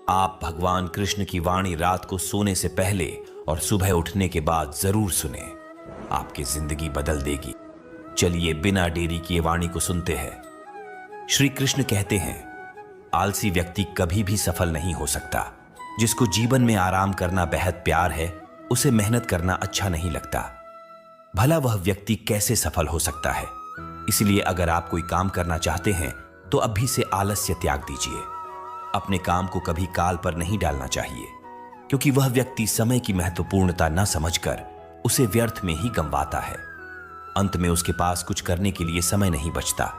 आप भगवान कृष्ण की वाणी रात को सोने से पहले और सुबह उठने के बाद जरूर सुने, आपकी जिंदगी बदल देगी। चलिए बिना देरी किए वाणी को सुनते हैं। श्री कृष्ण कहते हैं, आलसी व्यक्ति कभी भी सफल नहीं हो सकता। जिसको जीवन में आराम करना बेहद प्यार है, उसे मेहनत करना अच्छा नहीं लगता। भला वह व्यक्ति कैसे सफल हो सकता है? इसलिए अगर आप कोई काम करना चाहते हैं तो अभी से आलस्य त्याग दीजिए। अपने काम को कभी काल पर नहीं डालना चाहिए, क्योंकि वह व्यक्ति समय की महत्वपूर्णता न समझकर उसे व्यर्थ में ही गंवाता है। अंत में उसके पास कुछ करने के लिए समय नहीं बचता।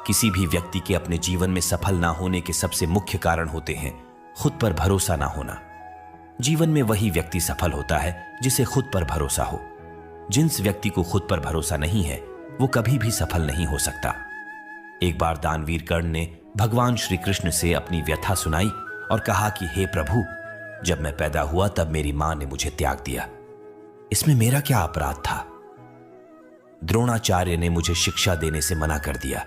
किसी भी व्यक्ति के अपने जीवन में सफल ना होने के सबसे मुख्य कारण होते हैं खुद पर भरोसा ना होना। जीवन में वही व्यक्ति सफल होता है जिसे खुद पर भरोसा हो। जिस व्यक्ति को खुद पर भरोसा नहीं है वो कभी भी सफल नहीं हो सकता। एक बार दानवीर कर्ण ने भगवान श्री कृष्ण से अपनी व्यथा सुनाई और कहा कि हे प्रभु, जब मैं पैदा हुआ तब मेरी मां ने मुझे त्याग दिया। इसमें मेरा क्या अपराध था? द्रोणाचार्य ने मुझे शिक्षा देने से मना कर दिया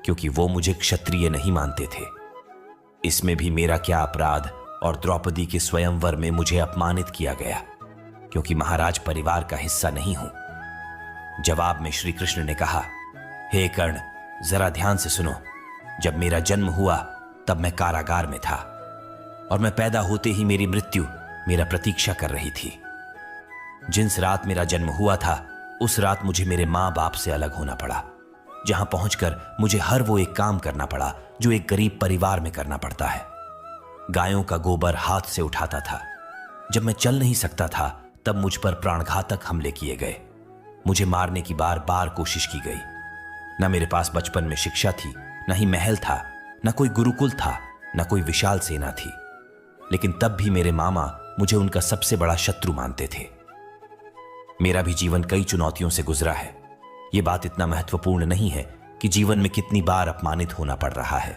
क्योंकि वो मुझे क्षत्रिय नहीं मानते थे। इसमें भी मेरा क्या अपराध? और द्रौपदी के स्वयंवर में मुझे अपमानित किया गया क्योंकि महाराज परिवार का हिस्सा नहीं हूं। जवाब में श्री कृष्ण ने कहा, हे कर्ण, जरा ध्यान से सुनो। जब मेरा जन्म हुआ तब मैं कारागार में था और मैं पैदा होते ही मेरी मृत्यु मेरा प्रतीक्षा कर रही थी। जिस रात मेरा जन्म हुआ था उस रात मुझे मेरे मां बाप से अलग होना पड़ा, जहां पहुंचकर मुझे हर वो एक काम करना पड़ा जो एक गरीब परिवार में करना पड़ता है। गायों का गोबर हाथ से उठाता था। जब मैं चल नहीं सकता था तब मुझ पर प्राणघातक हमले किए गए। मुझे मारने की बार बार कोशिश की गई। न मेरे पास बचपन में शिक्षा थी, न ही महल था, न कोई गुरुकुल था, न कोई विशाल सेना थी। लेकिन तब भी मेरे मामा मुझे उनका सबसे बड़ा शत्रु मानते थे। मेरा भी जीवन कई चुनौतियों से गुजरा है। यह बात इतना महत्वपूर्ण नहीं है कि जीवन में कितनी बार अपमानित होना पड़ रहा है,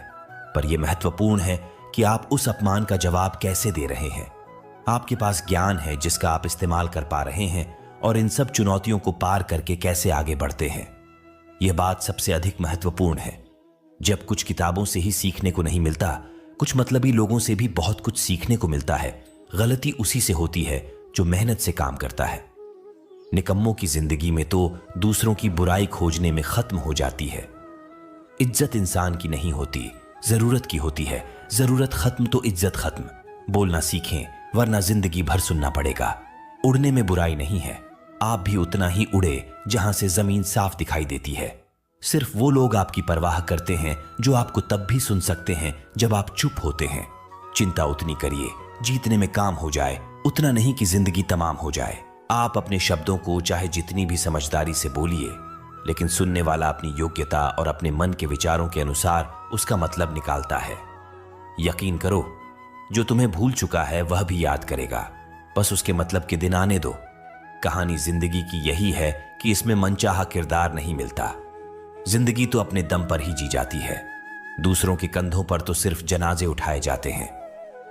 पर यह महत्वपूर्ण है कि आप उस अपमान का जवाब कैसे दे रहे हैं। आपके पास ज्ञान है जिसका आप इस्तेमाल कर पा रहे हैं और इन सब चुनौतियों को पार करके कैसे आगे बढ़ते हैं। यह बात सबसे अधिक महत्वपूर्ण है। जब कुछ किताबों से ही सीखने को नहीं मिलता, कुछ मतलबी लोगों से भी बहुत कुछ सीखने को मिलता है। गलती उसी से होती है जो मेहनत से काम करता है। निकम्मों की जिंदगी में तो दूसरों की बुराई खोजने में खत्म हो जाती है। इज्जत इंसान की नहीं होती, जरूरत की होती है। जरूरत खत्म तो इज्जत खत्म। बोलना सीखें वरना जिंदगी भर सुनना पड़ेगा। उड़ने में बुराई नहीं है। आप भी उतना ही उड़े जहां से जमीन साफ दिखाई देती है। सिर्फ वो लोग आपकी परवाह करते हैं जो आपको तब भी सुन सकते हैं जब आप चुप होते हैं। चिंता उतनी करिए जीतने में काम हो जाए, उतना नहीं कि जिंदगी तमाम हो जाए। आप अपने शब्दों को चाहे जितनी भी समझदारी से बोलिए, लेकिन सुनने वाला अपनी योग्यता और अपने मन के विचारों के अनुसार उसका मतलब निकालता है। यकीन करो, जो तुम्हें भूल चुका है वह भी याद करेगा, बस उसके मतलब के दिन आने दो। कहानी जिंदगी की यही है कि इसमें मनचाहा किरदार नहीं मिलता। जिंदगी तो अपने दम पर ही जी जाती है। दूसरों के कंधों पर तो सिर्फ जनाजे उठाए जाते हैं।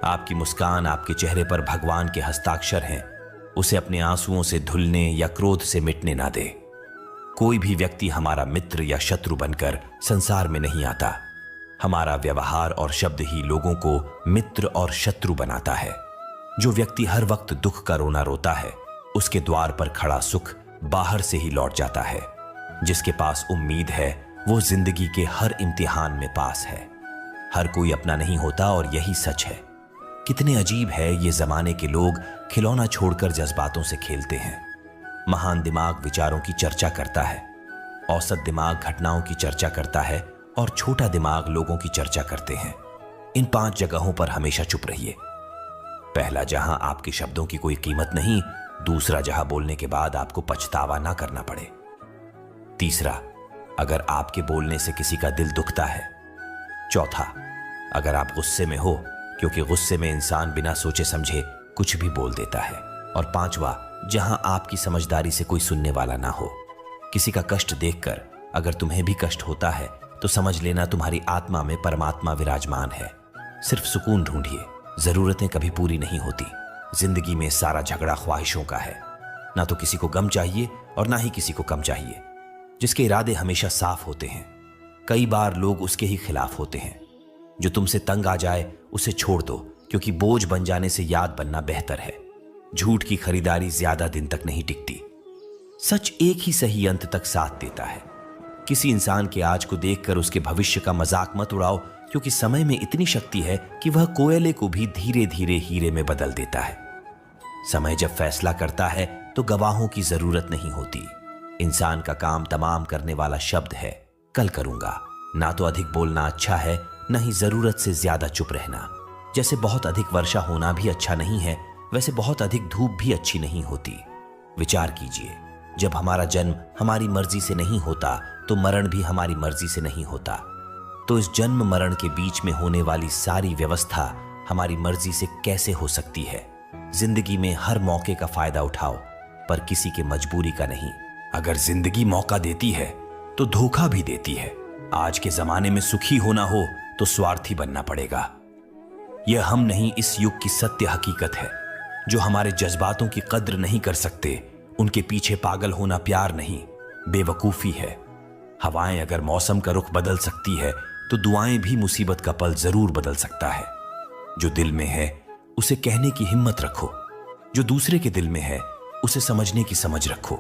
आपकी मुस्कान, आपके चेहरे पर भगवान के हस्ताक्षर हैं। उसे अपने आंसुओं से धुलने या क्रोध से मिटने ना दे। कोई भी व्यक्ति हमारा मित्र या शत्रु बनकर संसार में नहीं आता। हमारा व्यवहार और शब्द ही लोगों को मित्र और शत्रु बनाता है। जो व्यक्ति हर वक्त दुख का रोना रोता है, उसके द्वार पर खड़ा सुख बाहर से ही लौट जाता है। जिसके पास उम्मीद है वो जिंदगी के हर इम्तिहान में पास है। हर कोई अपना नहीं होता और यही सच है। कितने अजीब है ये जमाने के लोग खिलौना छोड़कर जज्बातों से खेलते हैं। महान दिमाग विचारों की चर्चा करता है, औसत दिमाग घटनाओं की चर्चा करता है और छोटा दिमाग लोगों की चर्चा करते हैं। इन 5 जगहों पर हमेशा चुप रहिए। पहला, जहां आपके शब्दों की कोई कीमत नहीं। दूसरा, जहां बोलने के बाद आपको पछतावा ना करना पड़े। तीसरा, अगर आपके बोलने से किसी का दिल दुखता है। चौथा, अगर आप गुस्से में हो, क्योंकि गुस्से में इंसान बिना सोचे समझे कुछ भी बोल देता है। और पांचवा, जहां आपकी समझदारी से कोई सुनने वाला ना हो। किसी का कष्ट देखकर अगर तुम्हें भी कष्ट होता है तो समझ लेना तुम्हारी आत्मा में परमात्मा विराजमान है। सिर्फ सुकून ढूंढिए। जरूरतें कभी पूरी नहीं होती। जिंदगी में सारा झगड़ा ख्वाहिशों का है। ना तो किसी को गम चाहिए और ना ही किसी को कम चाहिए। जिसके इरादे हमेशा साफ होते हैं, कई बार लोग उसके ही खिलाफ होते हैं। जो तुमसे तंग आ जाए उसे छोड़ दो, क्योंकि बोझ बन जाने से याद बनना बेहतर है। झूठ की खरीदारी ज्यादा दिन तक नहीं टिकती। सच एक ही सही अंत तक साथ देता है। किसी इंसान के आज को देखकर उसके भविष्य का मजाक मत उड़ाओ, क्योंकि समय में इतनी शक्ति है कि वह कोयले को भी धीरे धीरे हीरे में बदल देता है। समय जब फैसला करता है तो गवाहों की जरूरत नहीं होती। इंसान का काम तमाम करने वाला शब्द है कल करूंगा। ना तो अधिक बोलना अच्छा है, न ही जरूरत से ज्यादा चुप रहना। जैसे बहुत अधिक वर्षा होना भी अच्छा नहीं है, वैसे बहुत अधिक धूप भी अच्छी नहीं होती। विचार कीजिए, जब हमारा जन्म हमारी मर्जी से नहीं होता तो मरण भी हमारी मर्जी से नहीं होता। तो इस जन्म मरण के बीच में होने वाली सारी व्यवस्था हमारी मर्जी से कैसे हो सकती है? जिंदगी में हर मौके का फायदा उठाओ, पर किसी के मजबूरी का नहीं। अगर जिंदगी मौका देती है तो धोखा भी देती है। आज के जमाने में सुखी होना हो तो स्वार्थी बनना पड़ेगा। यह हम नहीं, इस युग की सत्य हकीकत है। जो हमारे जज्बातों की कद्र नहीं कर सकते, उनके पीछे पागल होना प्यार नहीं, बेवकूफी है। हवाएं अगर मौसम का रुख बदल सकती है तो दुआएं भी मुसीबत का पल जरूर बदल सकता है। जो दिल में है उसे कहने की हिम्मत रखो, जो दूसरे के दिल में है उसे समझने की समझ रखो।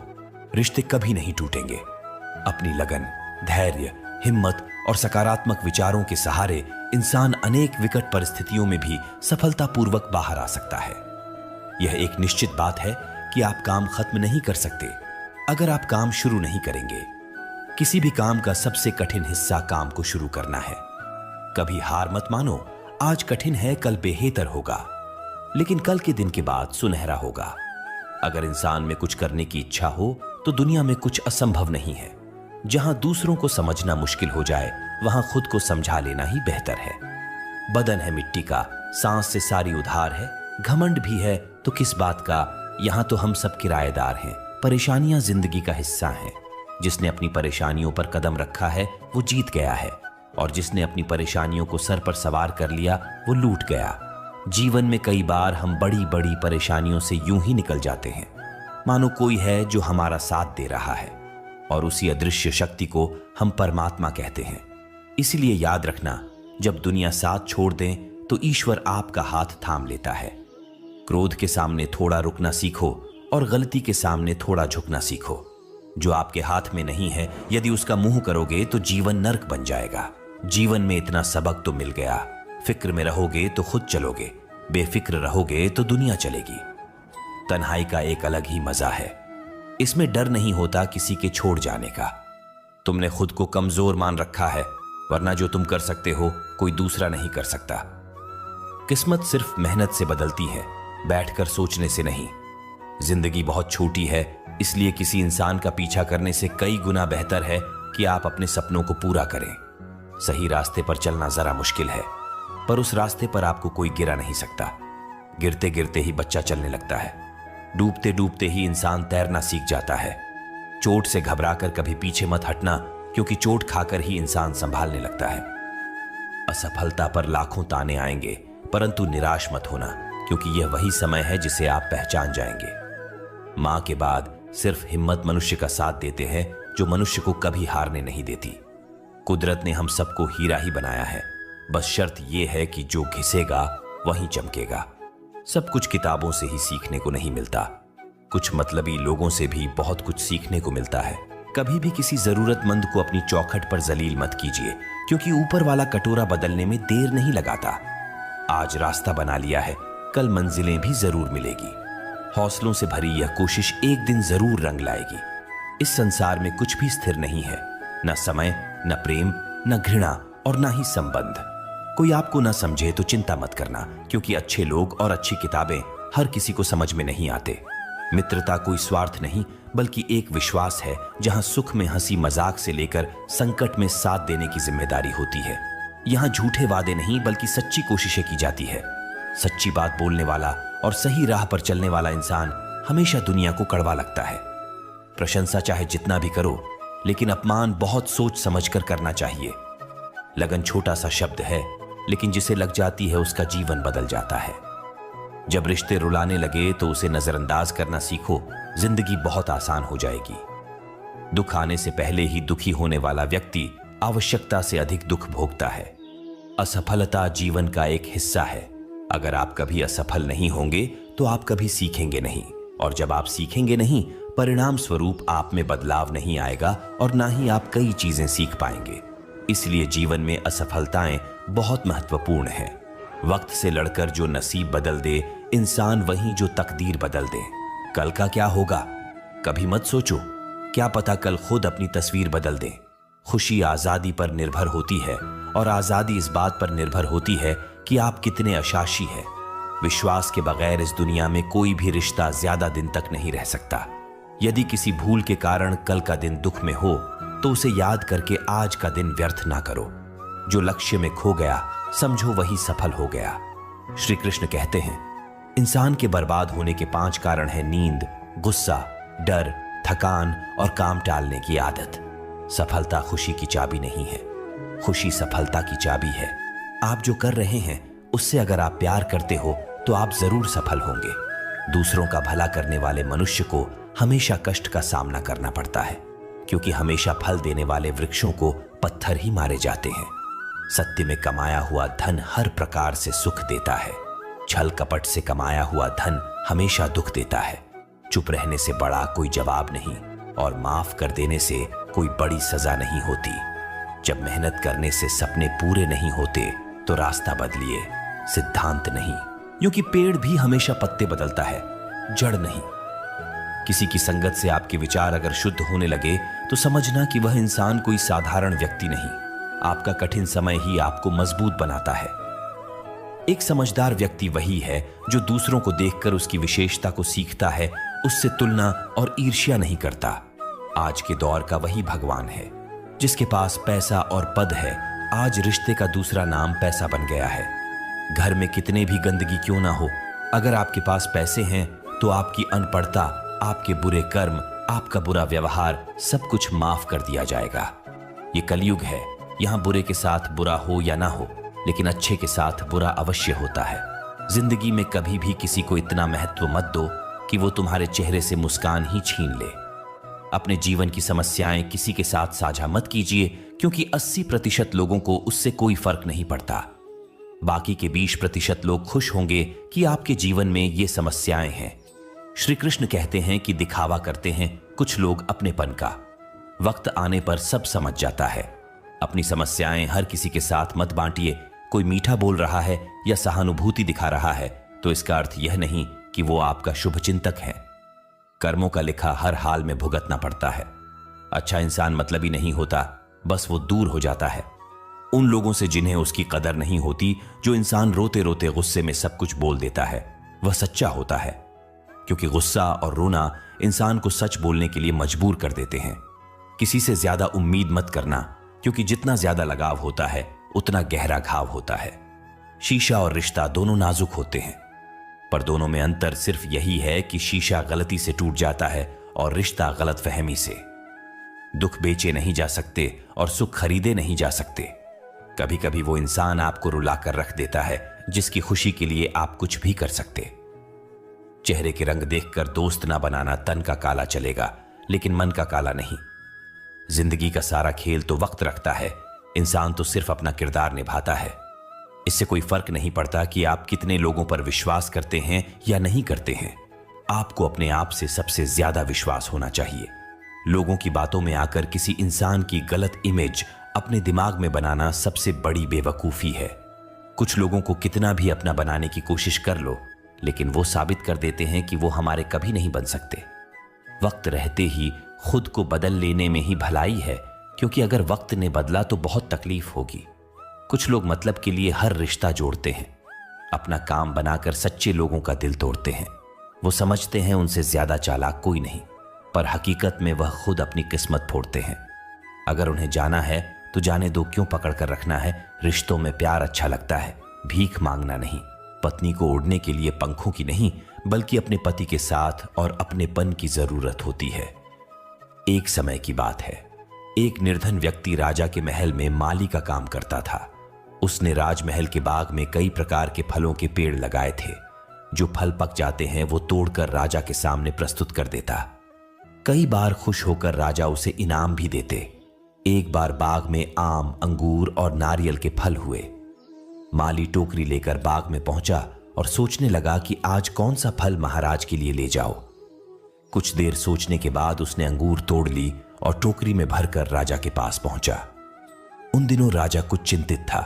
रिश्ते कभी नहीं टूटेंगे। अपनी लगन, धैर्य, हिम्मत और सकारात्मक विचारों के सहारे इंसान अनेक विकट परिस्थितियों में भी सफलतापूर्वक बाहर आ सकता है। यह एक निश्चित बात है कि आप काम खत्म नहीं कर सकते अगर आप काम शुरू नहीं करेंगे। किसी भी काम का सबसे कठिन हिस्सा काम को शुरू करना है। कभी हार मत मानो। आज कठिन है, कल बेहतर होगा, लेकिन कल के दिन के बाद सुनहरा होगा। अगर इंसान में कुछ करने की इच्छा हो तो दुनिया में कुछ असंभव नहीं है। जहां दूसरों को समझना मुश्किल हो जाए, वहां खुद को समझा लेना ही बेहतर है। बदन है मिट्टी का, सांस से सारी उधार है। घमंड भी है तो किस बात का, यहां तो हम सब किराएदार हैं। परेशानियां जिंदगी का हिस्सा हैं। जिसने अपनी परेशानियों पर कदम रखा है वो जीत गया है, और जिसने अपनी परेशानियों को सर पर सवार कर लिया वो लूट गया। जीवन में कई बार हम बड़ी बड़ी परेशानियों से यूं ही निकल जाते हैं, मानो कोई है जो हमारा साथ दे रहा है, और उसी अदृश्य शक्ति को हम परमात्मा कहते हैं। इसलिए याद रखना, जब दुनिया साथ छोड़ दे तो ईश्वर आपका हाथ थाम लेता है। क्रोध के सामने थोड़ा रुकना सीखो और गलती के सामने थोड़ा झुकना सीखो। जो आपके हाथ में नहीं है, यदि उसका मुंह करोगे तो जीवन नर्क बन जाएगा। जीवन में इतना सबक तो मिल गया। फिक्र में रहोगे तो खुद चलोगे, बेफिक्र रहोगे तो दुनिया चलेगी। तन्हाई का एक अलग ही मजा है। इसमें डर नहीं होता किसी के छोड़ जाने का। तुमने खुद को कमजोर मान रखा है, वरना जो तुम कर सकते हो कोई दूसरा नहीं कर सकता। किस्मत सिर्फ मेहनत से बदलती है, बैठकर सोचने से नहीं। जिंदगी बहुत छोटी है, इसलिए किसी इंसान का पीछा करने से कई गुना बेहतर है कि आप अपने सपनों को पूरा करें। सही रास्ते पर चलना जरा मुश्किल है, पर उस रास्ते पर आपको कोई गिरा नहीं सकता। गिरते गिरते ही बच्चा चलने लगता है। डूबते डूबते ही इंसान तैरना सीख जाता है। चोट से घबराकर कभी पीछे मत हटना, क्योंकि चोट खाकर ही इंसान संभालने लगता है। असफलता पर लाखों ताने आएंगे, परंतु निराश मत होना, क्योंकि यह वही समय है जिसे आप पहचान जाएंगे। मां के बाद सिर्फ हिम्मत मनुष्य का साथ देते हैं, जो मनुष्य को कभी हारने नहीं देती। कुदरत ने हम सबको हीरा ही बनाया है, बस शर्त यह है कि जो घिसेगा वहीं चमकेगा। सब कुछ किताबों से ही सीखने को नहीं मिलता, कुछ मतलबी लोगों से भी बहुत कुछ सीखने को मिलता है। कभी भी किसी जरूरतमंद को अपनी चौखट पर जलील मत कीजिए, क्योंकि ऊपर वाला कटोरा बदलने में देर नहीं लगाता। आज रास्ता बना लिया है, कल मंजिलें भी जरूर मिलेगी। हौसलों से भरी यह कोशिश एक दिन जरूर रंग लाएगी। इस संसार में कुछ भी स्थिर नहीं है, न समय, न प्रेम, न घृणा और न ही संबंध। कोई आपको न समझे तो चिंता मत करना, क्योंकि अच्छे लोग और अच्छी किताबें हर किसी को समझ में नहीं आते। मित्रता कोई स्वार्थ नहीं, बल्कि एक विश्वास है, जहां सुख में हंसी मजाक से लेकर संकट में साथ देने की जिम्मेदारी होती है। यहां झूठे वादे नहीं, बल्कि सच्ची कोशिशें की जाती है। सच्ची बात बोलने वाला और सही राह पर चलने वाला इंसान हमेशा दुनिया को कड़वा लगता है। प्रशंसा चाहे जितना भी करो, लेकिन अपमान बहुत सोच समझकर करना चाहिए। लगन छोटा सा शब्द है, लेकिन जिसे लग जाती है उसका जीवन बदल जाता है। जब रिश्ते रुलाने लगे तो उसे नजरअंदाज करना सीखो, जिंदगी बहुत आसान हो जाएगी। दुख आने से पहले ही दुखी होने वाला व्यक्ति आवश्यकता से अधिक दुख भोगता है। असफलता जीवन का एक हिस्सा है, अगर आप कभी असफल नहीं होंगे तो आप कभी सीखेंगे नहीं, और जब आप सीखेंगे नहीं, परिणाम स्वरूप आप में बदलाव नहीं आएगा और ना ही आप कई चीजें सीख पाएंगे। इसलिए जीवन में असफलताएं बहुत महत्वपूर्ण है। वक्त से लड़कर जो नसीब बदल दे इंसान, वही जो तकदीर बदल दे। कल का क्या होगा कभी मत सोचो, क्या पता कल खुद अपनी तस्वीर बदल दे। खुशी आजादी पर निर्भर होती है और आजादी इस बात पर निर्भर होती है कि आप कितने अशाशी हैं। विश्वास के बगैर इस दुनिया में कोई भी रिश्ता ज्यादा दिन तक नहीं रह सकता। यदि किसी भूल के कारण कल का दिन दुख में हो तो उसे याद करके आज का दिन व्यर्थ ना करो। जो लक्ष्य में खो गया समझो वही सफल हो गया। श्री कृष्ण कहते हैं, इंसान के बर्बाद होने के 5 कारण हैं नींद, गुस्सा, डर, थकान और काम टालने की आदत। सफलता खुशी की चाबी नहीं है, खुशी सफलता की चाबी है। आप जो कर रहे हैं उससे अगर आप प्यार करते हो तो आप जरूर सफल होंगे। दूसरों का भला करने वाले मनुष्य को हमेशा कष्ट का सामना करना पड़ता है, क्योंकि हमेशा फल देने वाले वृक्षों को पत्थर ही मारे जाते हैं। सत्य में कमाया हुआ धन हर प्रकार से सुख देता है, छल कपट से कमाया हुआ धन हमेशा दुख देता है। चुप रहने से बड़ा कोई जवाब नहीं और माफ कर देने से कोई बड़ी सजा नहीं होती। जब मेहनत करने से सपने पूरे नहीं होते तो रास्ता बदलिए, सिद्धांत नहीं, क्योंकि पेड़ भी हमेशा पत्ते बदलता है, जड़ नहीं। किसी की संगत से आपके विचार अगर शुद्ध होने लगे तो समझना कि वह इंसान कोई साधारण व्यक्ति नहीं। आपका कठिन समय ही आपको मजबूत बनाता है। एक समझदार व्यक्ति वही है जो दूसरों को देखकर उसकी विशेषता को सीखता है, उससे तुलना और ईर्ष्या नहीं करता। आज के दौर का वही भगवान है। जिसके पास पैसा और पद है, आज रिश्ते का दूसरा नाम पैसा बन गया है। घर में कितने भी गंदगी क्यों ना हो, अगर आपके पास पैसे हैं तो आपकी अनपढ़ता, आपके बुरे कर्म, आपका बुरा व्यवहार सब कुछ माफ कर दिया जाएगा। ये कलयुग है, यहां बुरे के साथ बुरा हो या ना हो, लेकिन अच्छे के साथ बुरा अवश्य होता है। जिंदगी में कभी भी किसी को इतना महत्व मत दो कि वो तुम्हारे चेहरे से मुस्कान ही छीन ले। अपने जीवन की समस्याएं किसी के साथ साझा मत कीजिए, क्योंकि 80% लोगों को उससे कोई फर्क नहीं पड़ता। बाकी के 20% लोग खुश होंगे कि आपके जीवन में ये समस्याएं हैं। श्री कृष्ण कहते हैं कि दिखावा करते हैं कुछ लोग अपनेपन का, वक्त आने पर सब समझ जाता है। अपनी समस्याएं हर किसी के साथ मत बांटिए। कोई मीठा बोल रहा है या सहानुभूति दिखा रहा है तो इसका अर्थ यह नहीं कि वो आपका शुभचिंतक है। कर्मों का लिखा हर हाल में भुगतना पड़ता है। अच्छा इंसान मतलबी नहीं होता, बस वो दूर हो जाता है उन लोगों से जिन्हें उसकी कदर नहीं होती। जो इंसान रोते रोते गुस्से में सब कुछ बोल देता है वह सच्चा होता है, क्योंकि गुस्सा और रोना इंसान को सच बोलने के लिए मजबूर कर देते हैं। किसी से ज्यादा उम्मीद मत करना, क्योंकि जितना ज्यादा लगाव होता है उतना गहरा घाव होता है। शीशा और रिश्ता दोनों नाजुक होते हैं, पर दोनों में अंतर सिर्फ यही है कि शीशा गलती से टूट जाता है और रिश्ता गलतफहमी से। दुख बेचे नहीं जा सकते और सुख खरीदे नहीं जा सकते। कभी कभी वो इंसान आपको रुलाकर रख देता है जिसकी खुशी के लिए आप कुछ भी कर सकते। चेहरे के रंग देखकर दोस्त ना बनाना, तन का काला चलेगा लेकिन मन का काला नहीं। जिंदगी का सारा खेल तो वक्त रखता है, इंसान तो सिर्फ अपना किरदार निभाता है। इससे कोई फर्क नहीं पड़ता कि आप कितने लोगों पर विश्वास करते हैं या नहीं करते हैं। आपको अपने आप से सबसे ज्यादा विश्वास होना चाहिए। लोगों की बातों में आकर किसी इंसान की गलत इमेज अपने दिमाग में बनाना सबसे बड़ी बेवकूफी है। कुछ लोगों को कितना भी अपना बनाने की कोशिश कर लो, लेकिन वो साबित कर देते हैं कि वो हमारे कभी नहीं बन सकते। वक्त रहते ही खुद को बदल लेने में ही भलाई है, क्योंकि अगर वक्त ने बदला तो बहुत तकलीफ होगी। कुछ लोग मतलब के लिए हर रिश्ता जोड़ते हैं, अपना काम बनाकर सच्चे लोगों का दिल तोड़ते हैं। वो समझते हैं उनसे ज्यादा चालाक कोई नहीं, पर हकीकत में वह खुद अपनी किस्मत फोड़ते हैं। अगर उन्हें जाना है तो जाने दो, क्यों पकड़ कर रखना है। रिश्तों में प्यार अच्छा लगता है, भीख मांगना नहीं। पत्नी को उड़ने के लिए पंखों की नहीं, बल्कि अपने पति के साथ और अपनेपन की जरूरत होती है। एक समय की बात है, एक निर्धन व्यक्ति राजा के महल में माली का काम करता था। उसने राजमहल के बाग में कई प्रकार के फलों के पेड़ लगाए थे। जो फल पक जाते हैं वो तोड़कर राजा के सामने प्रस्तुत कर देता। कई बार खुश होकर राजा उसे इनाम भी देते। एक बार बाग में आम, अंगूर और नारियल के फल हुए। माली टोकरी लेकर बाग में पहुंचा और सोचने लगा कि आज कौन सा फल महाराज के लिए ले जाओ। कुछ देर सोचने के बाद उसने अंगूर तोड़ ली और टोकरी में भरकर राजा के पास पहुंचा। उन दिनों राजा कुछ चिंतित था।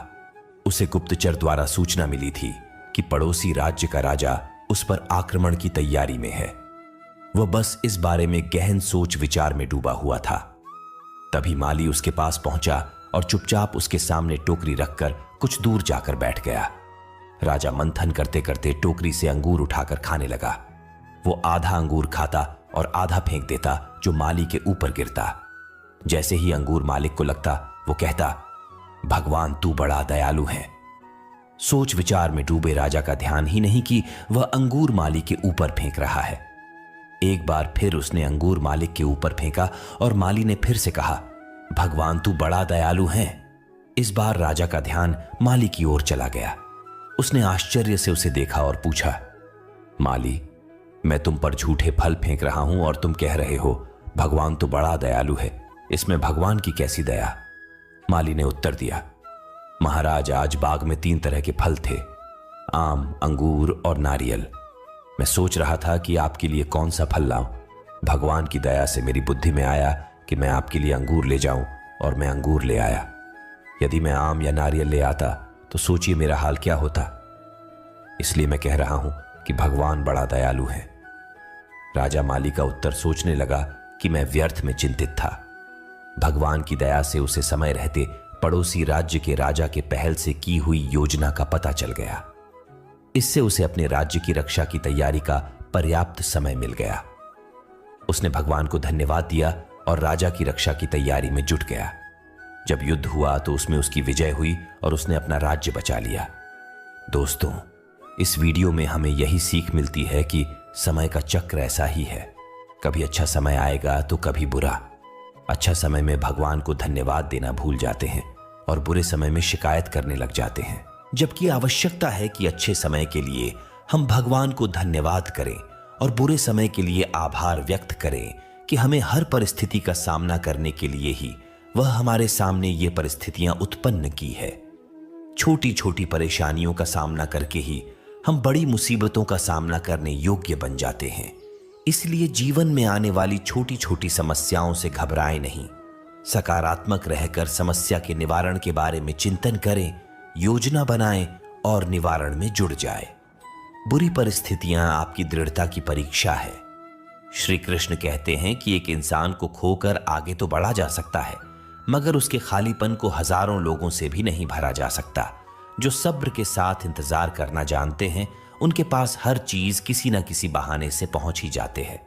उसे गुप्तचर द्वारा सूचना मिली थी कि पड़ोसी राज्य का राजा उस पर आक्रमण की तैयारी में है। वह बस इस बारे में गहन सोच विचार में डूबा हुआ था। तभी माली उसके पास पहुंचा और चुपचाप उसके सामने टोकरी रखकर कुछ दूर जाकर बैठ गया। राजा मंथन करते करते टोकरी से अंगूर उठाकर खाने लगा। वो आधा अंगूर खाता और आधा फेंक देता, जो माली के ऊपर गिरता। जैसे ही अंगूर मालिक को लगता, वो कहता, भगवान तू बड़ा दयालु है। सोच विचार में डूबे राजा का ध्यान ही नहीं कि वह अंगूर माली के ऊपर फेंक रहा है। एक बार फिर उसने अंगूर मालिक के ऊपर फेंका और माली ने फिर से कहा, भगवान तू बड़ा दयालु है। इस बार राजा का ध्यान माली की ओर चला गया। उसने आश्चर्य से उसे देखा और पूछा, माली, मैं तुम पर झूठे फल फेंक रहा हूं और तुम कह रहे हो भगवान तो बड़ा दयालु है, इसमें भगवान की कैसी दया? माली ने उत्तर दिया, महाराज, आज बाग में 3 तरह के फल थे, आम, अंगूर और नारियल। मैं सोच रहा था कि आपके लिए कौन सा फल लाऊं। भगवान की दया से मेरी बुद्धि में आया कि मैं आपके लिए अंगूर ले जाऊं, और मैं अंगूर ले आया। यदि मैं आम या नारियल ले आता तो सोचिए मेरा हाल क्या होता। इसलिए मैं कह रहा हूं कि भगवान बड़ा दयालु है। राजा माली का उत्तर सोचने लगा कि मैं व्यर्थ में चिंतित था। भगवान की दया से उसे समय रहते पड़ोसी राज्य के राजा के पहल से की हुई योजना का पता चल गया। इससे उसे अपने राज्य की रक्षा की तैयारी का पर्याप्त समय मिल गया। उसने भगवान को धन्यवाद दिया और राजा की रक्षा की तैयारी में जुट गया। जब युद्ध हुआ तो उसमें उसकी विजय हुई और उसने अपना राज्य बचा लिया। दोस्तों, इस वीडियो में हमें यही सीख मिलती है कि समय का चक्र ऐसा ही है, कभी अच्छा समय आएगा तो कभी बुरा। अच्छा समय में भगवान को धन्यवाद देना भूल जाते हैं और बुरे समय में शिकायत करने लग जाते हैं, जबकि आवश्यकता है कि अच्छे समय के लिए हम भगवान को धन्यवाद करें और बुरे समय के लिए आभार व्यक्त करें कि हमें हर परिस्थिति का सामना करने के लिए ही वह हमारे सामने ये परिस्थितियां उत्पन्न की है। छोटी छोटी परेशानियों का सामना करके ही हम बड़ी मुसीबतों का सामना करने योग्य बन जाते हैं। इसलिए जीवन में आने वाली छोटी छोटी समस्याओं से घबराएं नहीं, सकारात्मक रहकर समस्या के निवारण के बारे में चिंतन करें, योजना बनाएं और निवारण में जुड़ जाएं। बुरी परिस्थितियां आपकी दृढ़ता की परीक्षा है। श्री कृष्ण कहते हैं कि एक इंसान को खोकर आगे तो बढ़ा जा सकता है, मगर उसके खालीपन को हजारों लोगों से भी नहीं भरा जा सकता। जो सब्र के साथ इंतजार करना जानते हैं, उनके पास हर चीज किसी न किसी बहाने से पहुंच ही जाते हैं।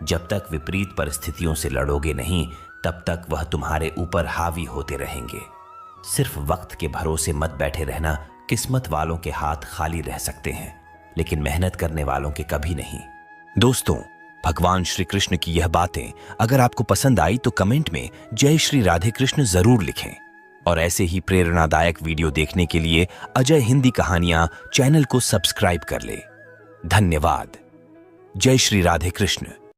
जब तक विपरीत परिस्थितियों से लड़ोगे नहीं, तब तक वह तुम्हारे ऊपर हावी होते रहेंगे। सिर्फ वक्त के भरोसे मत बैठे रहना। किस्मत वालों के हाथ खाली रह सकते हैं, लेकिन मेहनत करने वालों के कभी नहीं। दोस्तों, भगवान श्री कृष्ण की यह बातें अगर आपको पसंद आई तो कमेंट में जय श्री राधे कृष्ण जरूर लिखें। और ऐसे ही प्रेरणादायक वीडियो देखने के लिए अजय हिंदी कहानियां चैनल को सब्सक्राइब कर ले। धन्यवाद। जय श्री राधे कृष्ण।